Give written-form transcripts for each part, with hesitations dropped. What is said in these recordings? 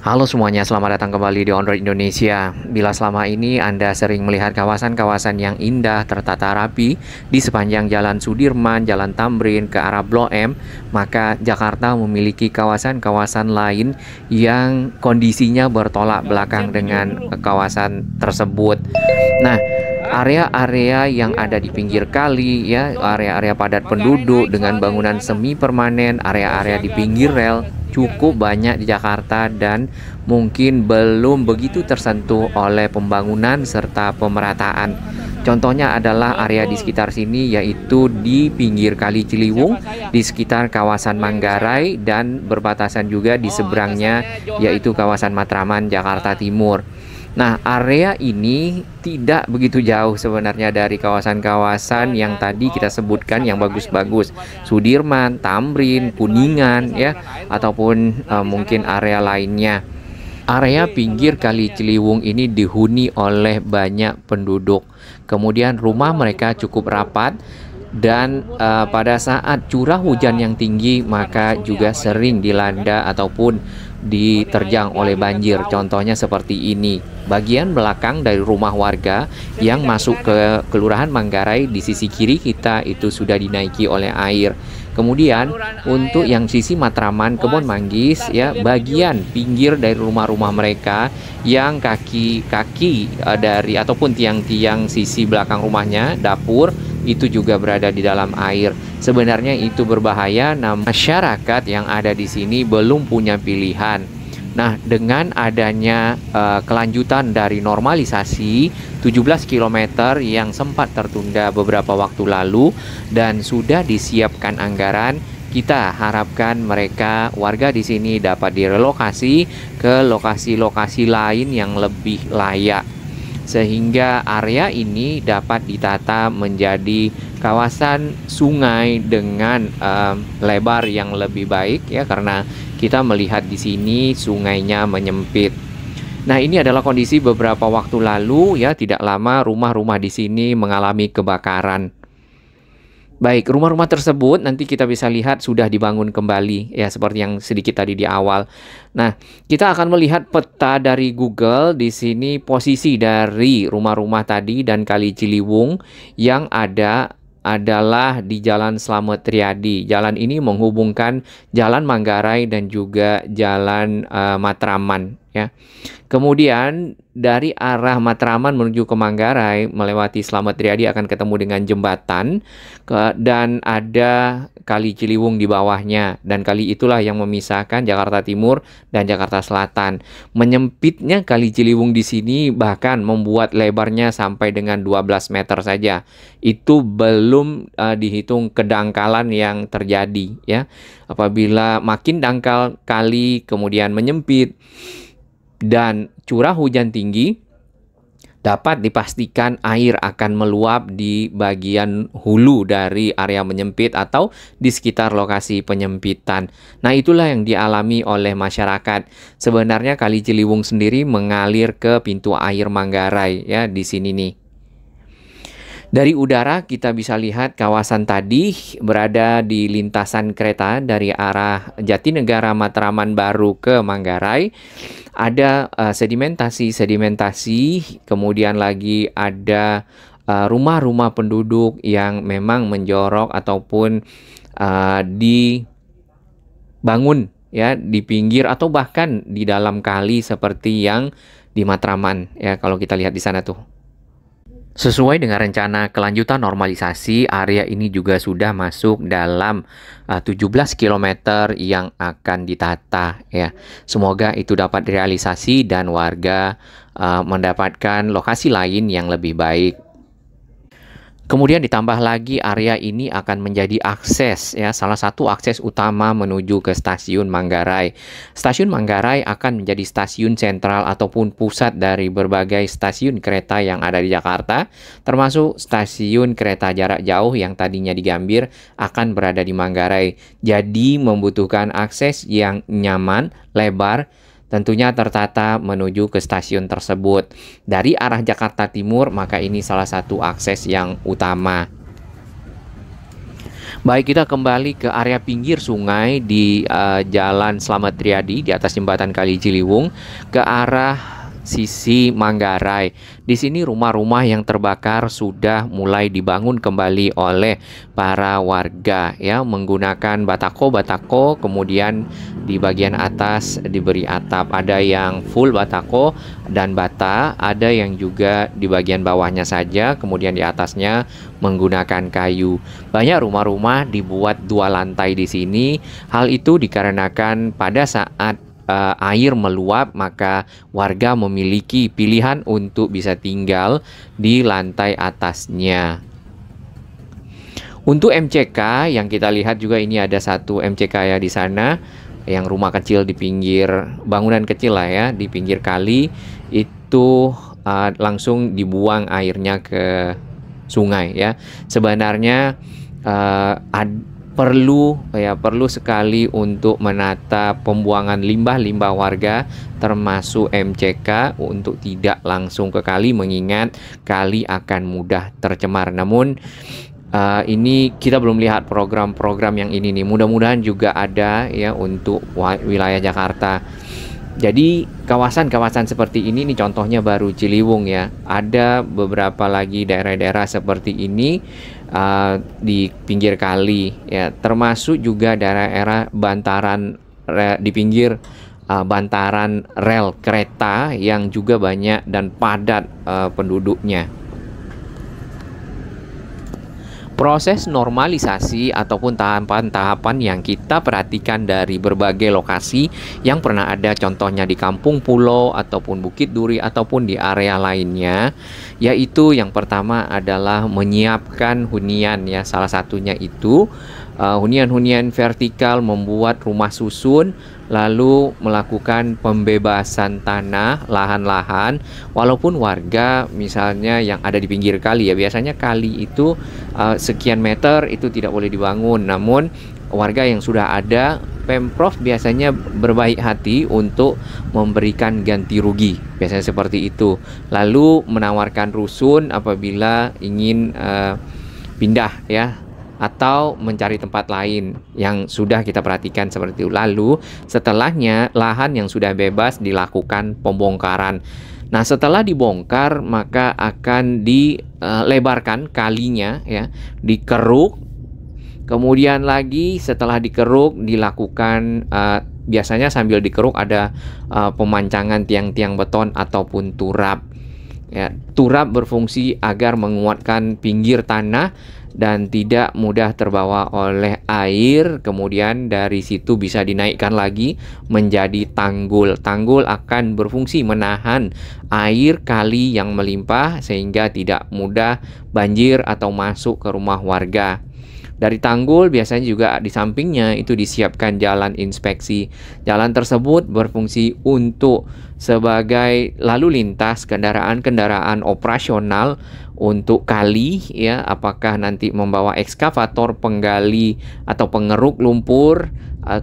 Halo semuanya, selamat datang kembali di On Road Indonesia. Bila selama ini Anda sering melihat kawasan-kawasan yang indah tertata rapi di sepanjang Jalan Sudirman, Jalan Tamrin ke arah Blok M, maka Jakarta memiliki kawasan-kawasan lain yang kondisinya bertolak belakang dengan kawasan tersebut. Nah, area-area yang ada di pinggir kali ya, area-area padat penduduk dengan bangunan semi permanen, area-area di pinggir rel cukup banyak di Jakarta dan mungkin belum begitu tersentuh oleh pembangunan serta pemerataan. Contohnya adalah area di sekitar sini, yaitu di pinggir Kali Ciliwung, di sekitar kawasan Manggarai, dan berbatasan juga di seberangnya, yaitu kawasan Matraman, Jakarta Timur. Nah, area ini tidak begitu jauh sebenarnya dari kawasan-kawasan yang tadi kita sebutkan yang bagus-bagus. Sudirman, Tamrin, Kuningan ya, ataupun mungkin area lainnya. Area pinggir Kali Ciliwung ini dihuni oleh banyak penduduk. Kemudian rumah mereka cukup rapat dan pada saat curah hujan yang tinggi maka juga sering dilanda ataupun diterjang oleh banjir. Contohnya seperti ini. Bagian belakang dari rumah warga yang masuk ke Kelurahan Manggarai di sisi kiri kita itu sudah dinaiki oleh air. Kemudian untuk yang sisi Matraman, Kebon Manggis ya, bagian pinggir dari rumah-rumah mereka yang kaki-kaki dari ataupun tiang-tiang sisi belakang rumahnya, dapur itu juga berada di dalam air. Sebenarnya itu berbahaya, namun masyarakat yang ada di sini belum punya pilihan. Nah, dengan adanya kelanjutan dari normalisasi 17 km yang sempat tertunda beberapa waktu lalu dan sudah disiapkan anggaran, kita harapkan mereka warga di sini dapat direlokasi ke lokasi-lokasi lain yang lebih layak, sehingga area ini dapat ditata menjadi kawasan sungai dengan lebar yang lebih baik ya, karena kita melihat di sini sungainya menyempit. Nah, ini adalah kondisi beberapa waktu lalu ya, tidak lama rumah-rumah di sini mengalami kebakaran. Baik, rumah-rumah tersebut nanti kita bisa lihat sudah dibangun kembali ya, seperti yang sedikit tadi di awal. Nah, kita akan melihat peta dari Google di sini, posisi dari rumah-rumah tadi dan Kali Ciliwung yang ada adalah di Jalan Slamet Riyadi. Jalan ini menghubungkan Jalan Manggarai dan juga Jalan Matraman ya. Kemudian dari arah Matraman menuju ke Manggarai melewati Slamet Riyadi akan ketemu dengan jembatan dan ada Kali Ciliwung di bawahnya, dan kali itulah yang memisahkan Jakarta Timur dan Jakarta Selatan. Menyempitnya Kali Ciliwung di sini bahkan membuat lebarnya sampai dengan 12 meter saja. Itu belum dihitung kedangkalan yang terjadi ya. Apabila makin dangkal kali kemudian menyempit dan curah hujan tinggi, dapat dipastikan air akan meluap di bagian hulu dari area menyempit atau di sekitar lokasi penyempitan. Nah, itulah yang dialami oleh masyarakat. Sebenarnya Kali Ciliwung sendiri mengalir ke pintu air Manggarai ya, di sini nih. Dari udara kita bisa lihat kawasan tadi berada di lintasan kereta dari arah Jatinegara Matraman Baru ke Manggarai. Ada sedimentasi, kemudian lagi ada rumah-rumah penduduk yang memang menjorok ataupun dibangun ya di pinggir atau bahkan di dalam kali seperti yang di Matraman ya, kalau kita lihat di sana tuh. Sesuai dengan rencana kelanjutan normalisasi, area ini juga sudah masuk dalam 17 km yang akan ditata ya. Semoga itu dapat direalisasi dan warga mendapatkan lokasi lain yang lebih baik. Kemudian ditambah lagi area ini akan menjadi akses ya, salah satu akses utama menuju ke stasiun Manggarai. Stasiun Manggarai akan menjadi stasiun sentral ataupun pusat dari berbagai stasiun kereta yang ada di Jakarta, termasuk stasiun kereta jarak jauh yang tadinya di Gambir akan berada di Manggarai. Jadi membutuhkan akses yang nyaman, lebar, tentunya tertata menuju ke stasiun tersebut. Dari arah Jakarta Timur, maka ini salah satu akses yang utama. Baik, kita kembali ke area pinggir sungai di Jalan Slamet Riyadi di atas jembatan Kali Ciliwung ke arah sisi Manggarai. Di sini rumah-rumah yang terbakar sudah mulai dibangun kembali oleh para warga ya, menggunakan batako, kemudian di bagian atas diberi atap. Ada yang full batako dan bata, ada yang juga di bagian bawahnya saja, kemudian di atasnya menggunakan kayu. Banyak rumah-rumah dibuat 2 lantai di sini. Hal itu dikarenakan pada saat air meluap, maka warga memiliki pilihan untuk bisa tinggal di lantai atasnya. Untuk MCK yang kita lihat juga, ini ada satu MCK ya di sana, yang rumah kecil di pinggir, bangunan kecil lah ya, di pinggir kali itu langsung dibuang airnya ke sungai ya. Sebenarnya perlu sekali untuk menata pembuangan limbah-limbah warga termasuk MCK untuk tidak langsung ke kali, mengingat kali akan mudah tercemar. Namun ini kita belum lihat program-program yang ini nih. Mudah-mudahan juga ada ya untuk wilayah Jakarta. Jadi kawasan-kawasan seperti ini nih, contohnya baru Ciliwung ya. Ada beberapa lagi daerah-daerah seperti ini di pinggir kali ya, termasuk juga daerah-daerah bantaran di pinggir bantaran rel kereta yang juga banyak dan padat penduduknya. Proses normalisasi ataupun tahapan-tahapan yang kita perhatikan dari berbagai lokasi yang pernah ada, contohnya di Kampung Pulau ataupun Bukit Duri ataupun di area lainnya, yaitu yang pertama adalah menyiapkan hunian ya. Salah satunya itu hunian-hunian vertikal, membuat rumah susun, lalu melakukan pembebasan tanah, lahan-lahan. Walaupun warga misalnya yang ada di pinggir kali ya, biasanya kali itu sekian meter itu tidak boleh dibangun. Namun warga yang sudah ada, Pemprov biasanya berbaik hati untuk memberikan ganti rugi, biasanya seperti itu. Lalu menawarkan rusun apabila ingin pindah ya, atau mencari tempat lain yang sudah kita perhatikan seperti itu. Lalu setelahnya lahan yang sudah bebas dilakukan pembongkaran. Nah, setelah dibongkar maka akan dilebarkan kalinya ya, dikeruk. Kemudian lagi setelah dikeruk dilakukan biasanya sambil dikeruk ada pemancangan tiang-tiang beton ataupun turap. Ya, turap berfungsi agar menguatkan pinggir tanah dan tidak mudah terbawa oleh air. Kemudian dari situ bisa dinaikkan lagi menjadi tanggul. Tanggul akan berfungsi menahan air kali yang melimpah sehingga tidak mudah banjir atau masuk ke rumah warga. Dari tanggul biasanya juga di sampingnya itu disiapkan jalan inspeksi. Jalan tersebut berfungsi untuk sebagai lalu lintas kendaraan-kendaraan operasional untuk kali ya, apakah nanti membawa ekskavator penggali atau pengeruk lumpur,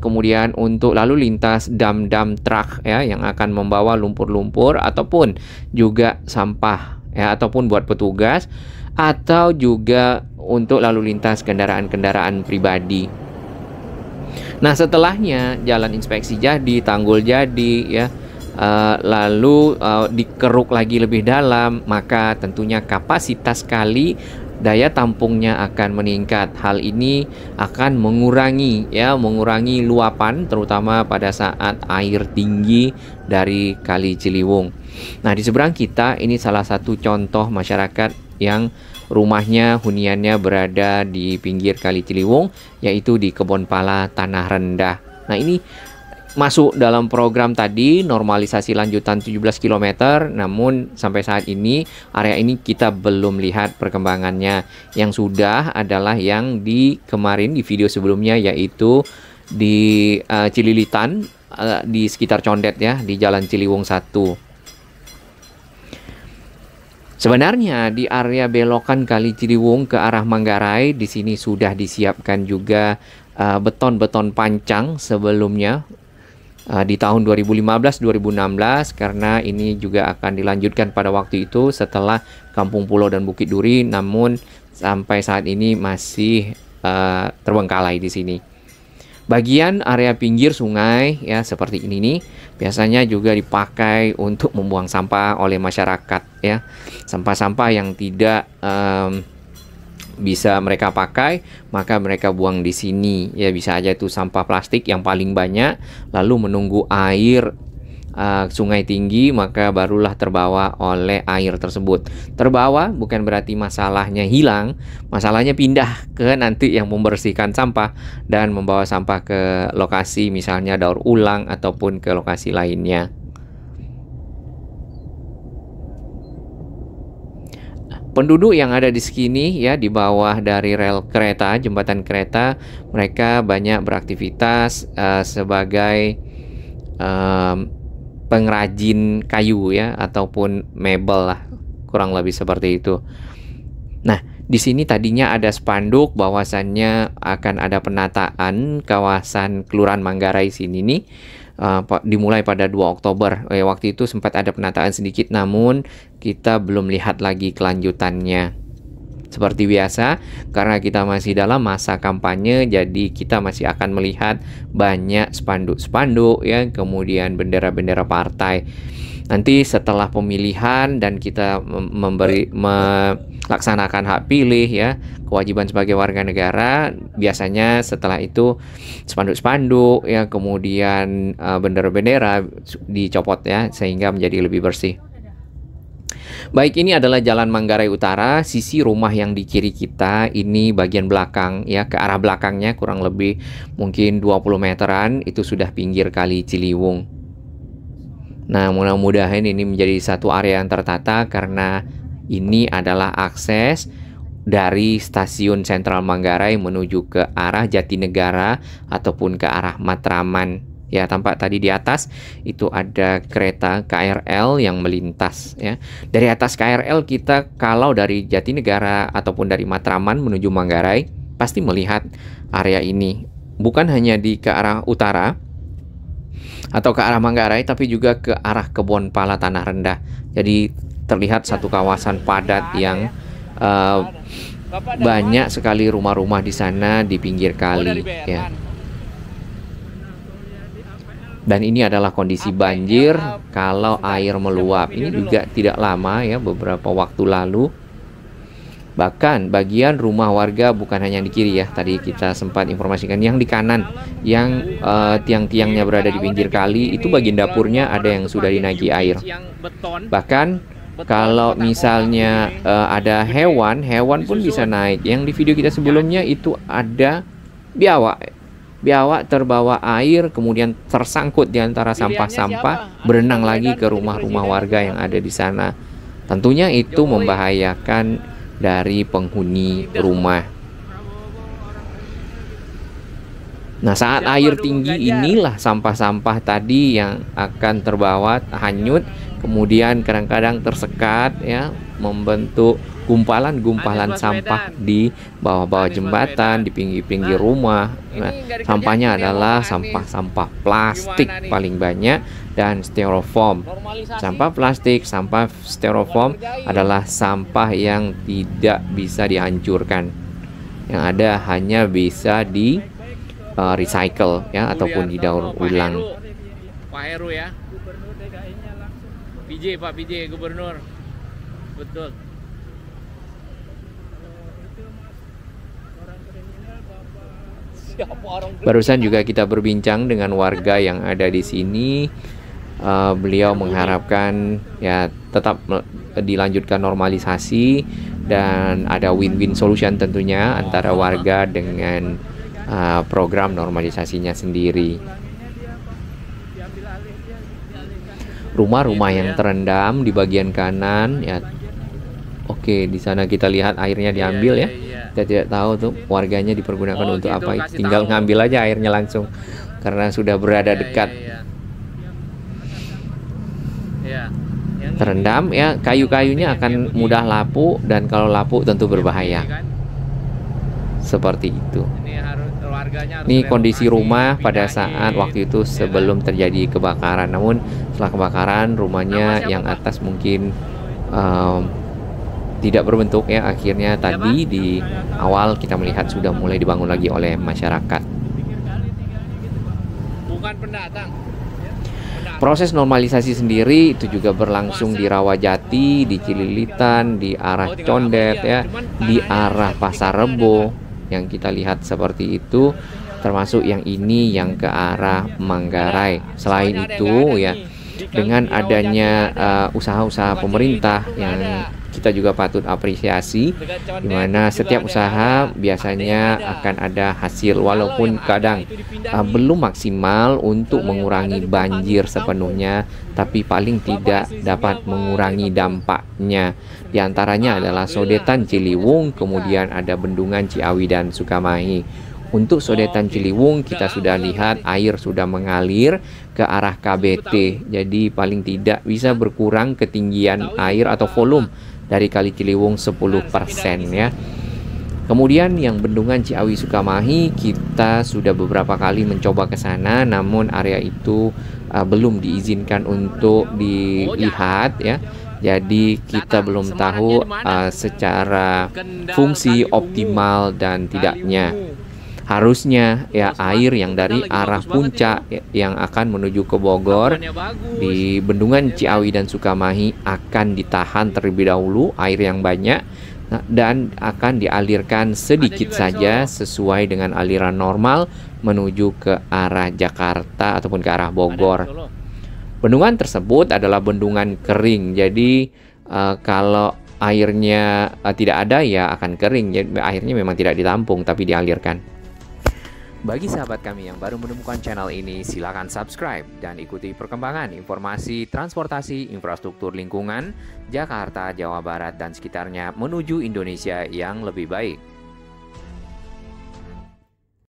kemudian untuk lalu lintas dam-dam truk ya yang akan membawa lumpur-lumpur ataupun juga sampah ya, ataupun buat petugas, atau juga untuk lalu lintas kendaraan-kendaraan pribadi. Nah, setelahnya jalan inspeksi jadi, tanggul jadi ya, lalu dikeruk lagi lebih dalam, maka tentunya kapasitas kali, daya tampungnya akan meningkat. Hal ini akan mengurangi luapan terutama pada saat air tinggi dari Kali Ciliwung. Nah, di seberang kita ini salah satu contoh masyarakat yang rumahnya, huniannya berada di pinggir Kali Ciliwung, yaitu di Kebon Pala Tanah Rendah. Nah, ini masuk dalam program tadi normalisasi lanjutan 17 km, namun sampai saat ini area ini kita belum lihat perkembangannya. Yang sudah adalah yang di kemarin di video sebelumnya, yaitu di Cililitan, di sekitar Condet ya, di Jalan Ciliwung 1. Sebenarnya di area belokan Kali Ciliwung ke arah Manggarai di sini sudah disiapkan juga beton-beton pancang sebelumnya di tahun 2015-2016, karena ini juga akan dilanjutkan pada waktu itu setelah Kampung Pulau dan Bukit Duri. Namun sampai saat ini masih terbengkalai di sini. Bagian area pinggir sungai ya seperti ini nih biasanya juga dipakai untuk membuang sampah oleh masyarakat ya. Sampah-sampah yang tidak bisa mereka pakai maka mereka buang di sini ya, bisa aja itu sampah plastik yang paling banyak, lalu menunggu air sungai tinggi maka barulah terbawa oleh air tersebut. Terbawa bukan berarti masalahnya hilang, masalahnya pindah ke nanti yang membersihkan sampah dan membawa sampah ke lokasi misalnya daur ulang ataupun ke lokasi lainnya. Penduduk yang ada di sini ya di bawah dari rel kereta, jembatan kereta, mereka banyak beraktivitas sebagai pengrajin kayu ya ataupun mebel lah, kurang lebih seperti itu. Nah, di sini tadinya ada spanduk bahwasannya akan ada penataan kawasan Kelurahan Manggarai sini nih dimulai pada 2 Oktober. Waktu itu sempat ada penataan sedikit namun kita belum lihat lagi kelanjutannya. Seperti biasa, karena kita masih dalam masa kampanye, jadi kita masih akan melihat banyak spanduk-spanduk ya, kemudian bendera-bendera partai. Nanti setelah pemilihan dan kita melaksanakan hak pilih ya, kewajiban sebagai warga negara, biasanya setelah itu spanduk-spanduk ya, kemudian bendera-bendera dicopot ya, sehingga menjadi lebih bersih. Baik, ini adalah Jalan Manggarai Utara. Sisi rumah yang di kiri kita ini bagian belakang ya, ke arah belakangnya kurang lebih mungkin 20 meteran itu sudah pinggir Kali Ciliwung. Nah, mudah-mudahan ini menjadi satu area yang tertata karena ini adalah akses dari stasiun Sentral Manggarai menuju ke arah Jatinegara ataupun ke arah Matraman. Ya, tampak tadi di atas itu ada kereta KRL yang melintas ya. Dari atas KRL kita kalau dari Jatinegara ataupun dari Matraman menuju Manggarai pasti melihat area ini. Bukan hanya ke arah utara atau ke arah Manggarai tapi juga ke arah Kebonpala Tanah Rendah. Jadi terlihat satu kawasan padat yang banyak sekali rumah-rumah di sana di pinggir kali ya. Dan ini adalah kondisi banjir kalau air meluap. Ini juga tidak lama ya, beberapa waktu lalu. Bahkan bagian rumah warga bukan hanya di kiri ya, tadi kita sempat informasikan yang di kanan, yang tiang-tiangnya berada di pinggir kali, itu bagian dapurnya ada yang sudah dinaiki air. Bahkan kalau misalnya ada hewan pun bisa naik. Yang di video kita sebelumnya itu ada biawak terbawa air, kemudian tersangkut di antara sampah-sampah, berenang lagi ke rumah-rumah warga yang ada di sana. Tentunya itu membahayakan dari penghuni rumah. Nah, saat air tinggi inilah sampah-sampah tadi yang akan terbawa hanyut, kemudian kadang-kadang tersekat ya, membentuk gumpalan-gumpalan sampah di bawah-bawah jembatan, di pinggir-pinggir rumah. Nah, sampahnya adalah sampah-sampah plastik paling banyak dan styrofoam. Sampah plastik, sampah styrofoam adalah sampah yang tidak bisa dihancurkan. Yang ada hanya bisa di recycle ya ataupun didaur ulang. Pak Heru ya. Pak PJ Gubernur. Betul. Barusan juga kita berbincang dengan warga yang ada di sini. Beliau mengharapkan ya tetap dilanjutkan normalisasi dan ada win-win solution tentunya antara warga dengan program normalisasinya sendiri. Rumah-rumah yang terendam di bagian kanan ya. Oke, di sana kita lihat airnya diambil ya. Kita tidak tahu tuh warganya dipergunakan untuk gitu, apa. Tinggal ngambil aja airnya langsung karena sudah berada dekat. Terendam ya, kayu-kayunya akan mudah lapuk dan kalau lapuk tentu berbahaya. Seperti itu. Ini kondisi rumah pada saat waktu itu sebelum terjadi kebakaran. Namun setelah kebakaran rumahnya yang atas mungkin tidak berbentuk ya. Akhirnya tadi di awal kita melihat sudah mulai dibangun lagi oleh masyarakat. Bukan pendatang. Proses normalisasi sendiri itu juga berlangsung di Rawajati, di Cililitan, di arah Condet ya, di arah Pasar Rebo yang kita lihat seperti itu, termasuk yang ini yang ke arah Manggarai. Selain itu ya, dengan adanya usaha-usaha pemerintah yang kita juga patut apresiasi, di mana setiap usaha biasanya akan ada hasil walaupun kadang belum maksimal untuk mengurangi banjir sepenuhnya, tapi paling tidak dapat mengurangi dampaknya. Di antaranya adalah Sodetan Ciliwung, kemudian ada Bendungan Ciawi dan Sukamahi. Untuk Sodetan Ciliwung kita sudah lihat air sudah mengalir ke arah KBT, jadi paling tidak bisa berkurang ketinggian air atau volume dari Kali Ciliwung 10% ya. Kemudian yang Bendungan Ciawi Sukamahi kita sudah beberapa kali mencoba ke sana, namun area itu belum diizinkan untuk dilihat ya. Jadi kita belum tahu secara fungsi optimal dan tidaknya. Harusnya ya air yang dari arah puncak yang akan menuju ke Bogor di Bendungan Ciawi dan Sukamahi akan ditahan terlebih dahulu air yang banyak dan akan dialirkan sedikit saja sesuai dengan aliran normal menuju ke arah Jakarta ataupun ke arah Bogor. Bendungan tersebut adalah bendungan kering, jadi kalau airnya tidak ada ya akan kering. Jadi airnya memang tidak ditampung tapi dialirkan. Bagi sahabat kami yang baru menemukan channel ini, silakan subscribe dan ikuti perkembangan informasi transportasi, infrastruktur lingkungan, Jakarta, Jawa Barat, dan sekitarnya menuju Indonesia yang lebih baik.